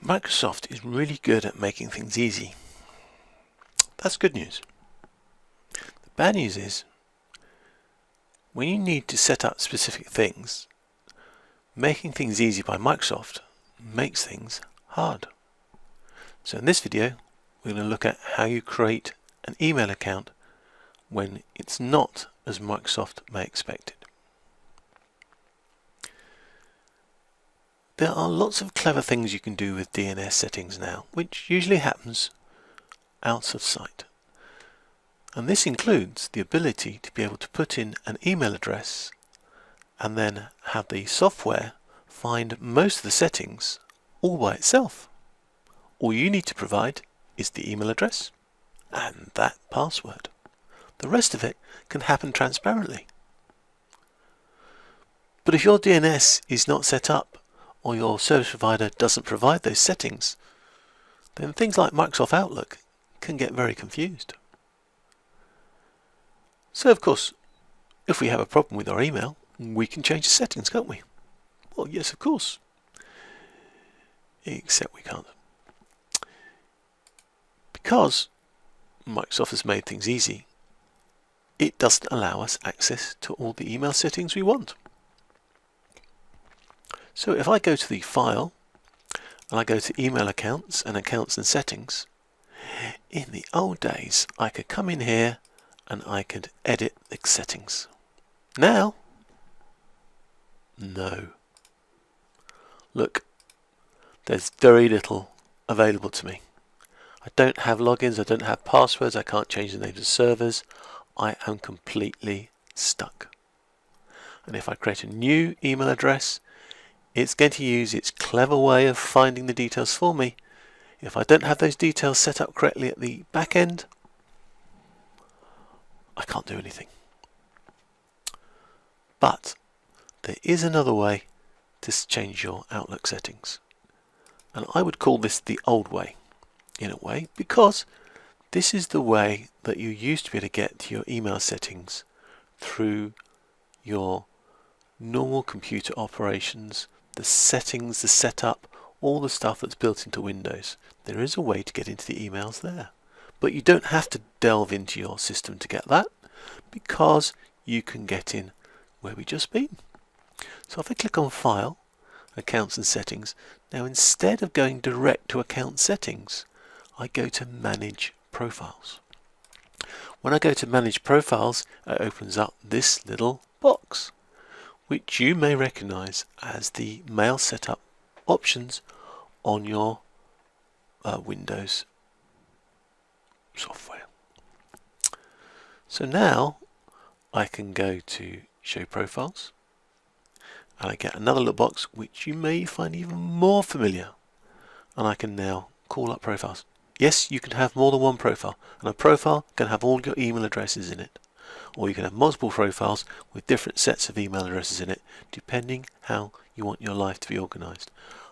Microsoft is really good at making things easy. That's good news. The bad news is, when you need to set up specific things, making things easy by Microsoft makes things hard. So in this video, we're going to look at how you create an email account when it's not as Microsoft may expect it. There are lots of clever things you can do with DNS settings now, which usually happens out of sight. And this includes the ability to be able to put in an email address and then have the software find most of the settings all by itself. All you need to provide is the email address and that password. The rest of it can happen transparently. But if your DNS is not set up, or your service provider doesn't provide those settings, then things like Microsoft Outlook can get very confused. So of course, if we have a problem with our email, we can change the settings, can't we? Well, yes, of course. Except we can't. Because Microsoft has made things easy, it doesn't allow us access to all the email settings we want. So if I go to the file and I go to email accounts and settings, in the old days I could come in here and I could edit the settings. Now, no. Look, there's very little available to me. I don't have logins, I don't have passwords, I can't change the names of servers. I am completely stuck. And if I create a new email address, it's going to use its clever way of finding the details for me. If I don't have those details set up correctly at the back end, I can't do anything. But there is another way to change your Outlook settings. And I would call this the old way, in a way, because this is the way that you used to be able to get to your email settings through your normal computer operations, the settings, the setup, all the stuff that's built into Windows. There is a way to get into the emails there. But you don't have to delve into your system to get that, because you can get in where we've just been. So if I click on File, Accounts and Settings, now instead of going direct to Account Settings, I go to Manage Profiles. When I go to Manage Profiles, it opens up this little box, which you may recognize as the mail setup options on your Windows software. So now I can go to Show Profiles and I get another little box which you may find even more familiar, and I can now call up profiles. Yes, you can have more than one profile, and a profile can have all your email addresses in it. Or you can have multiple profiles with different sets of email addresses in it, depending how you want your life to be organized.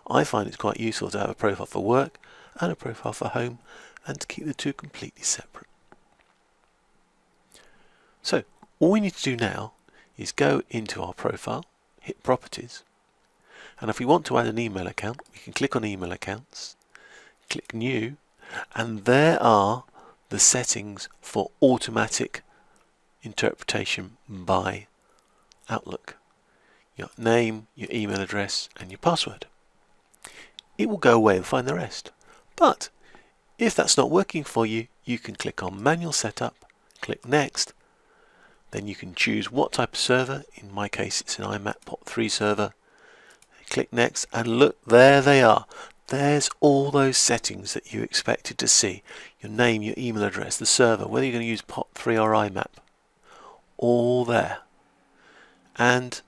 I find it's quite useful to have a profile for work and a profile for home, and to keep the two completely separate. So all we need to do now is go into our profile, hit Properties, and if we want to add an email account, we can click on Email Accounts, click New, and there are the settings for automatic interpretation by Outlook. Your name, your email address, and your password. It will go away and find the rest. But if that's not working for you, you can click on Manual Setup, click Next, then you can choose what type of server. In my case it's an IMAP POP3 server. Click Next, and look, there they are. There's all those settings that you expected to see. Your name, your email address, the server, whether you're going to use POP3 or IMAP. All there. And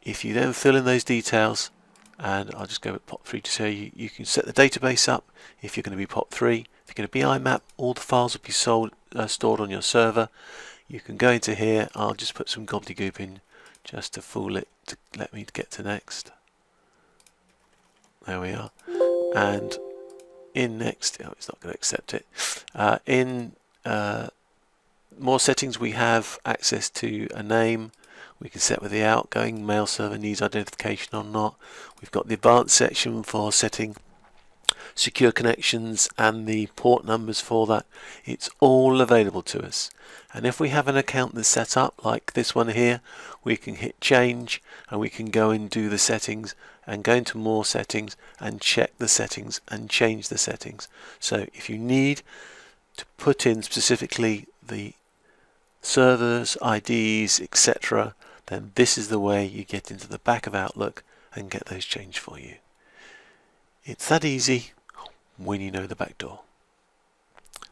if you then fill in those details, and I'll just go with POP3 to show you, you can set the database up. If you're going to be POP3, if you're going to be IMAP, all the files will be stored on your server. You can go into here. I'll just put some gobbledygook in just to fool it, to let me get to Next. There we are. And in Next, oh, it's not going to accept it. In more settings, we have access to a name. We can set whether the outgoing mail server needs identification or not. We've got the advanced section for setting secure connections and the port numbers for that. It's all available to us. And if we have an account that's set up like this one here, we can hit change and we can go and do the settings and go into more settings and check the settings and change the settings. So if you need to put in specifically the servers, IDs, etc., then this is the way you get into the back of Outlook and get those changed for you. It's that easy when you know the back door.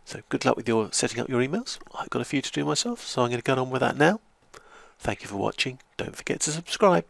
So good luck with your setting up your emails. I've got a few to do myself, so I'm going to get on with that now. Thank you for watching. Don't forget to subscribe.